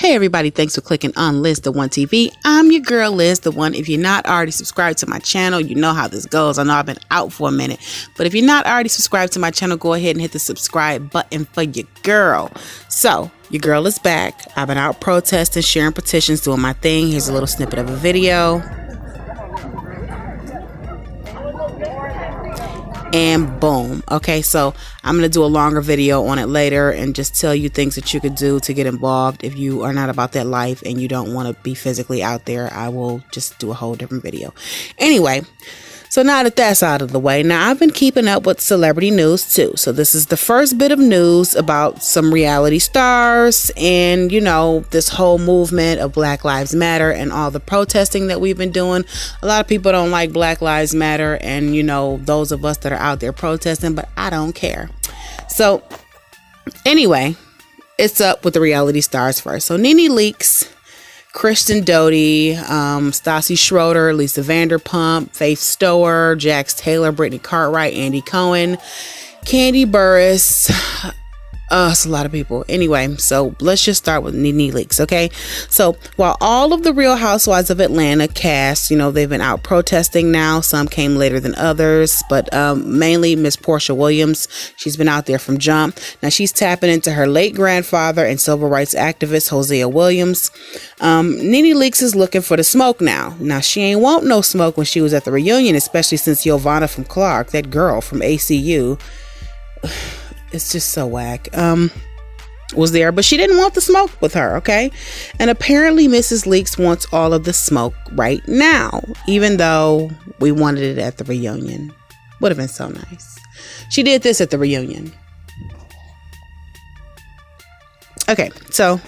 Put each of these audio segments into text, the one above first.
Hey everybody, thanks for clicking on Liz the One TV. I'm your girl Liz the One. If you're not already subscribed to my channel, you know how this goes. I know I've been out for a minute, but if you're not already subscribed to my channel, go ahead and hit the subscribe button for your girl. So your girl is back. I've been out protesting, sharing petitions, doing my thing. Here's a little snippet of a video. And boom. Okay, so I'm going to do a longer video on it later and just tell you things that you could do to get involved. If you are not about that life and you don't want to be physically out there, I will just do a whole different video. Anyway, so now that that's out of the way, now I've been keeping up with celebrity news too. So this is the first bit of news about some reality stars and, you know, this whole movement of Black Lives Matter and all the protesting that we've been doing. A lot of people don't like Black Lives Matter and, you know, those of us that are out there protesting, but I don't care. So anyway, it's up with the reality stars first. So NeNe leaks. Kristen, Stassi Schroeder, Lisa Vanderpump, Faith Stower, Jax Taylor, Brittany Cartwright, Andy Cohen, Candy Burris. It's a lot of people. Anyway, so let's just start with NeNe leaks, okay? So while all of the Real Housewives of Atlanta cast, you know, they've been out protesting now. Some came later than others, but mainly Miss Portia Williams. She's been out there from jump. Now she's tapping into her late grandfather and civil rights activist Hosea Williams. NeNe leaks is looking for the smoke now. Now she ain't want no smoke when she was at the reunion, especially since Giovanna from Clark, that girl from ACU. It's just so whack. Was there, but she didn't want the smoke with her, okay? And apparently Mrs. Leaks wants all of the smoke right now, even though we wanted it at the reunion. Would have been so nice. She did this at the reunion. Okay, so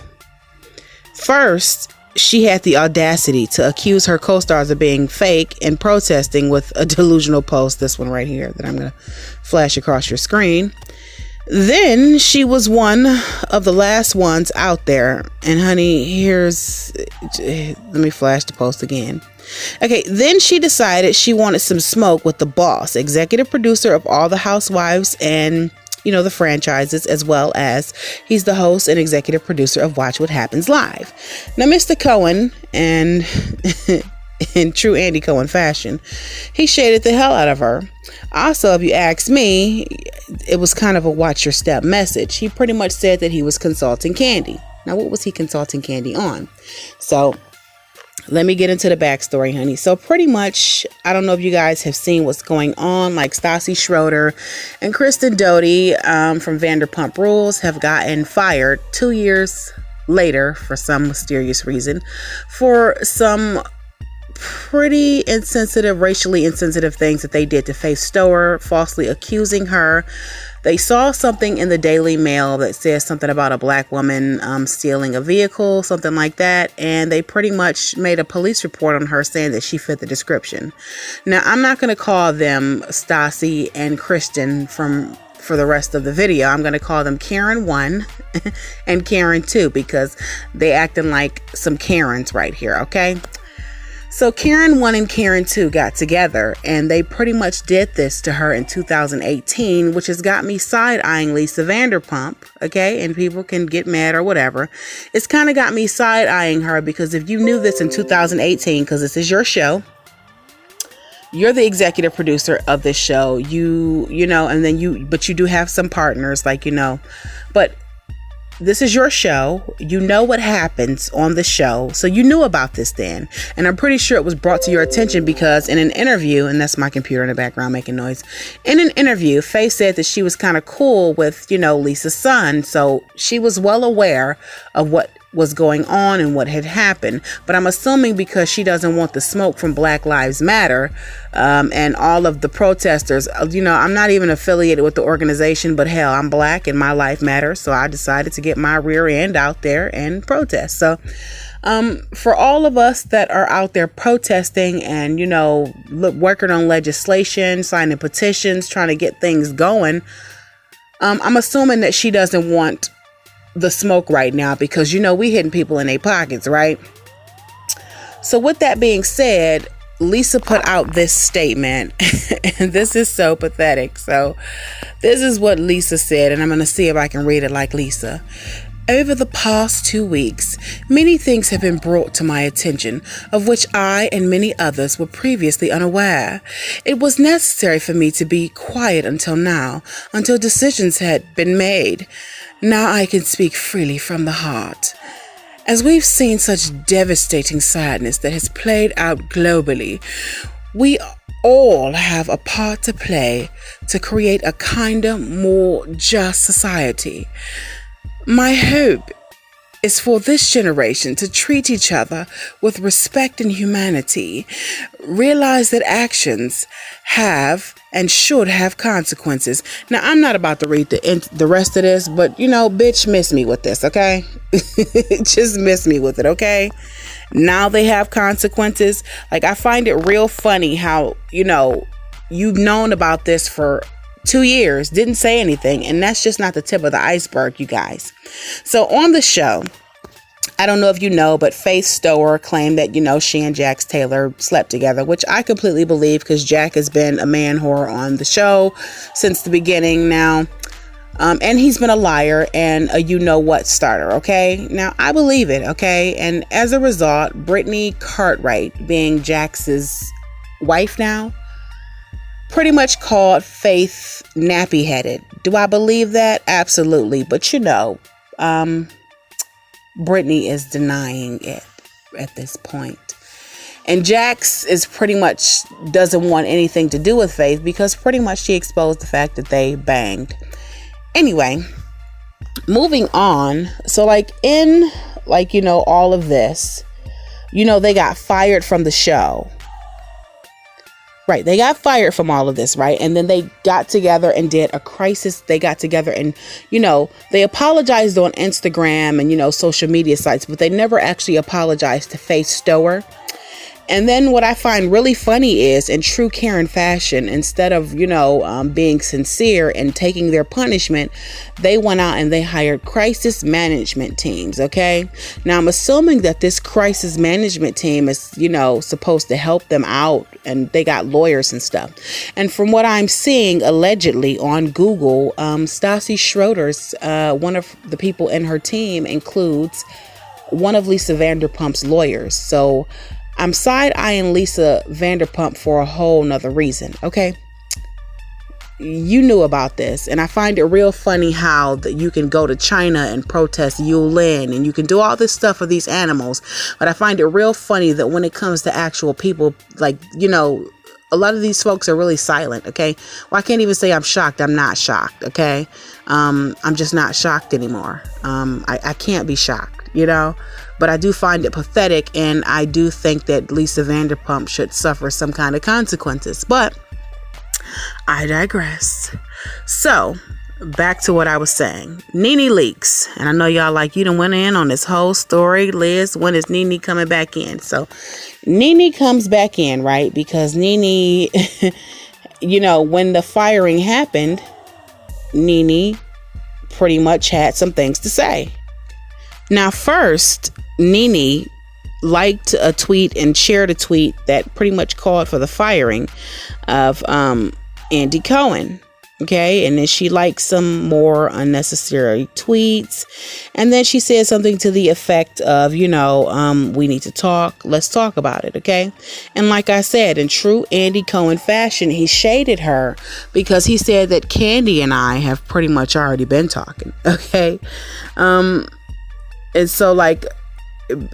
first, she had the audacity to accuse her co-stars of being fake and protesting with a delusional post, this one right here that I'm going to flash across your screen. Then she was one of the last ones out there. And honey, let me flash the post again. Okay, then she decided she wanted some smoke with the boss, executive producer of all the housewives and, you know, the franchises, as well as he's the host and executive producer of Watch What Happens Live. Now, Mr. Cohen, and in true Andy Cohen fashion, he shaded the hell out of her. Also, if you ask me, it was kind of a watch your step message. He pretty much said that he was consulting Candy. Now, what was he consulting Candy on? So let me get into the backstory, honey. So pretty much, I don't know if you guys have seen what's going on, like Stassi Schroeder and Kristen from Vanderpump Rules have gotten fired 2 years later for some mysterious reason for some pretty insensitive, racially insensitive things that they did to Faith Stower, falsely accusing her. They saw something in the Daily Mail that says something about a black woman stealing a vehicle, something like that, and they pretty much made a police report on her saying that she fit the description. Now, I'm not going to call them Stassi and Kristen for the rest of the video. I'm going to call them Karen 1 and Karen 2 because they acting like some Karens right here, okay? So Karen 1 and Karen 2 got together and they pretty much did this to her in 2018, which has got me side-eyeing Lisa Vanderpump, okay? And people can get mad or whatever. It's kind of got me side-eyeing her because if you knew this in 2018, because this is your show, you're the executive producer of this show, you know, and then but you do have some partners, like, you know, but this is your show. You know what happens on the show. So you knew about this then. And I'm pretty sure it was brought to your attention because in an interview, and that's my computer in the background making noise. In an interview, Faye said that she was kind of cool with, you know, Lisa's son. So she was well aware of what was going on and what had happened. But I'm assuming because she doesn't want the smoke from Black Lives Matter and all of the protesters, you know, I'm not even affiliated with the organization, but hell, I'm black and my life matters. So I decided to get my rear end out there and protest. So for all of us that are out there protesting and, you know, working on legislation, signing petitions, trying to get things going, I'm assuming that she doesn't want the smoke right now because, you know, we hitting people in their pockets, right? So with that being said, Lisa put out this statement and this is so pathetic. So this is what Lisa said, and I'm going to see if I can read it like Lisa. Over the past 2 weeks, many things have been brought to my attention, of which I and many others were previously unaware. It was necessary for me to be quiet until now, until decisions had been made. Now I can speak freely from the heart. As we've seen such devastating sadness that has played out globally, we all have a part to play to create a kinder, more just society. My hope is for this generation to treat each other with respect and humanity, realize that actions have and should have consequences. Now, I'm not about to read the rest of this, but, bitch, miss me with this, okay? Just miss me with it, okay? Now they have consequences. Like, I find it real funny how, you've known about this for 2 years, didn't say anything, and that's just not the tip of the iceberg, you guys. So on the show, I don't know if you know, but Faith Stower claimed that, she and Jax Taylor slept together, which I completely believe because Jack has been a man whore on the show since the beginning now. And he's been a liar and a you-know-what starter, okay? Now, I believe it, okay? And as a result, Brittany Cartwright, being Jax's wife now, pretty much called Faith nappy-headed. Do I believe that? Absolutely. But Brittany is denying it at this point. And Jax is pretty much doesn't want anything to do with Faith because pretty much she exposed the fact that they banged. Anyway, moving on. So in all of this, they got fired from the show. Right. They got fired from all of this. Right. And then they got together and did a crisis. They got together and, they apologized on Instagram and, social media sites, but they never actually apologized to Faith Stower. And then what I find really funny is in true Karen fashion, instead of, being sincere and taking their punishment, they went out and they hired crisis management teams. OK, now I'm assuming that this crisis management team is, supposed to help them out. And they got lawyers and stuff. And from what I'm seeing, allegedly on Google, Stassi Schroeder's one of the people in her team includes one of Lisa Vanderpump's lawyers. So I'm side-eyeing Lisa Vanderpump for a whole nother reason, okay? You knew about this, and I find it real funny how that you can go to China and protest Yulin, and you can do all this stuff for these animals, but I find it real funny that when it comes to actual people, a lot of these folks are really silent, okay? Well, I can't even say I'm shocked. I'm not shocked, okay? I'm just not shocked anymore. I can't be shocked, But I do find it pathetic, and I do think that Lisa Vanderpump should suffer some kind of consequences. But I digress. So, back to what I was saying. NeNe leaks. And I know y'all you done went in on this whole story. Liz, when is NeNe coming back in? So, NeNe comes back in, right? Because NeNe, when the firing happened, NeNe pretty much had some things to say. Now, first, NeNe liked a tweet and shared a tweet that pretty much called for the firing of Andy Cohen. Okay, and then she liked some more unnecessary tweets, and then she said something to the effect of, we need to talk. Let's talk about it. Okay, and like I said, in true Andy Cohen fashion, he shaded her because he said that Candy and I have pretty much already been talking. Okay, and so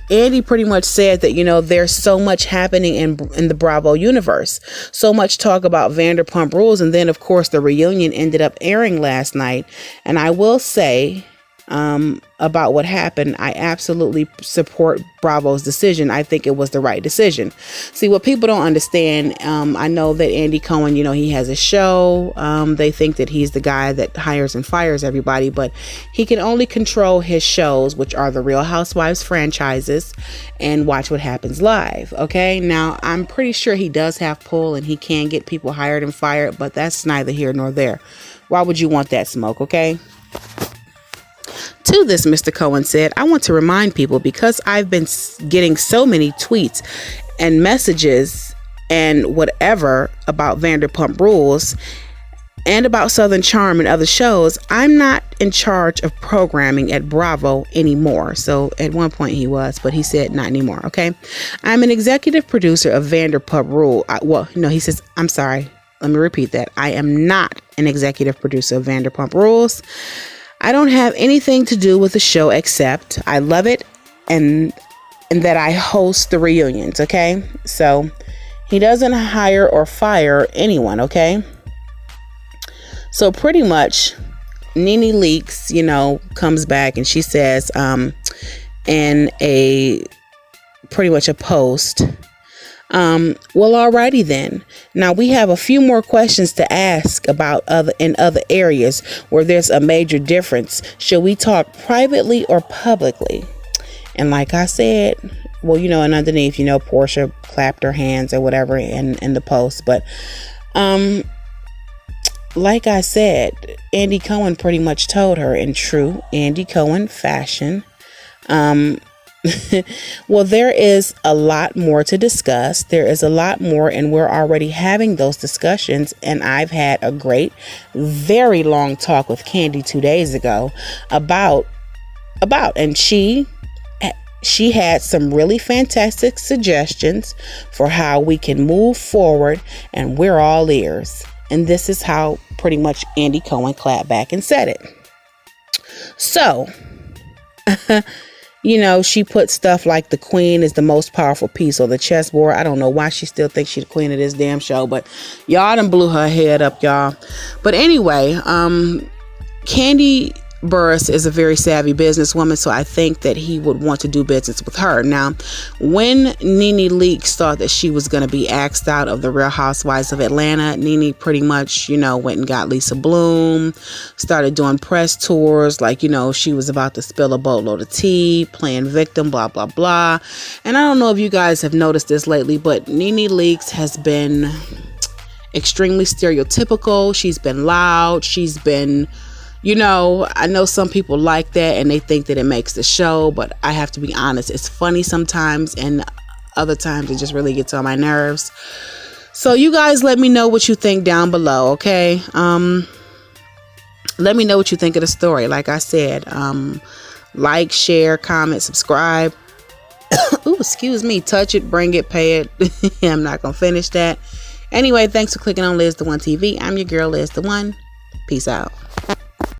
Andy pretty much said that, there's so much happening in the Bravo universe, so much talk about Vanderpump Rules. And then, of course, the reunion ended up airing last night. And I will say about what happened, I absolutely support Bravo's decision. I think it was the right decision. See, what people don't understand, I know that Andy Cohen, he has a show. They think that he's the guy that hires and fires everybody, but he can only control his shows, which are the Real Housewives franchises, and Watch What Happens Live. Okay, now I'm pretty sure he does have pull and he can get people hired and fired, but that's neither here nor there. Why would you want that smoke? Okay. To this, Mr. Cohen said, I want to remind people, because I've been getting so many tweets and messages and whatever about Vanderpump Rules, and about Southern Charm and other shows, I'm not in charge of programming at Bravo anymore. So at one point he was, but he said not anymore. Okay. I'm an executive producer of Vanderpump Rule. He says, I'm sorry. Let me repeat that. I am not an executive producer of Vanderpump Rules. I don't have anything to do with the show except I love it and that I host the reunions. Okay. So he doesn't hire or fire anyone. Okay. So pretty much NeNe Leakes, comes back and she says in pretty much a post, well, alrighty then. Now we have a few more questions to ask about other areas where there's a major difference. Should we talk privately or publicly? And like I said, well, and underneath, Portia clapped her hands or whatever in the post. But like I said, Andy Cohen pretty much told her in true Andy Cohen fashion. Well, there is a lot more to discuss. There is a lot more, and we're already having those discussions. And I've had a great, very long talk with Candy 2 days ago about, and she had some really fantastic suggestions for how we can move forward, and we're all ears. And this is how pretty much Andy Cohen clapped back and said it. So, she put stuff like the queen is the most powerful piece on the chessboard. I don't know why she still thinks she's the queen of this damn show, but y'all done blew her head up, y'all. But anyway, Candy Burris is a very savvy businesswoman, so I think that he would want to do business with her. Now, when NeNe Leakes thought that she was going to be axed out of the Real Housewives of Atlanta, NeNe pretty much, went and got Lisa Bloom, started doing press tours, like, she was about to spill a boatload of tea, playing victim, blah, blah, blah. And I don't know if you guys have noticed this lately, but NeNe Leakes has been extremely stereotypical. She's been loud. She's been... I know some people like that and they think that it makes the show, but I have to be honest, it's funny sometimes and other times it just really gets on my nerves. So you guys let me know what you think down below, okay? Let me know what you think of the story. Like I said, like, share, comment, subscribe. Ooh, excuse me. Touch it, bring it, pay it. I'm not going to finish that. Anyway, thanks for clicking on Liz the One TV. I'm your girl, Liz the One. Peace out.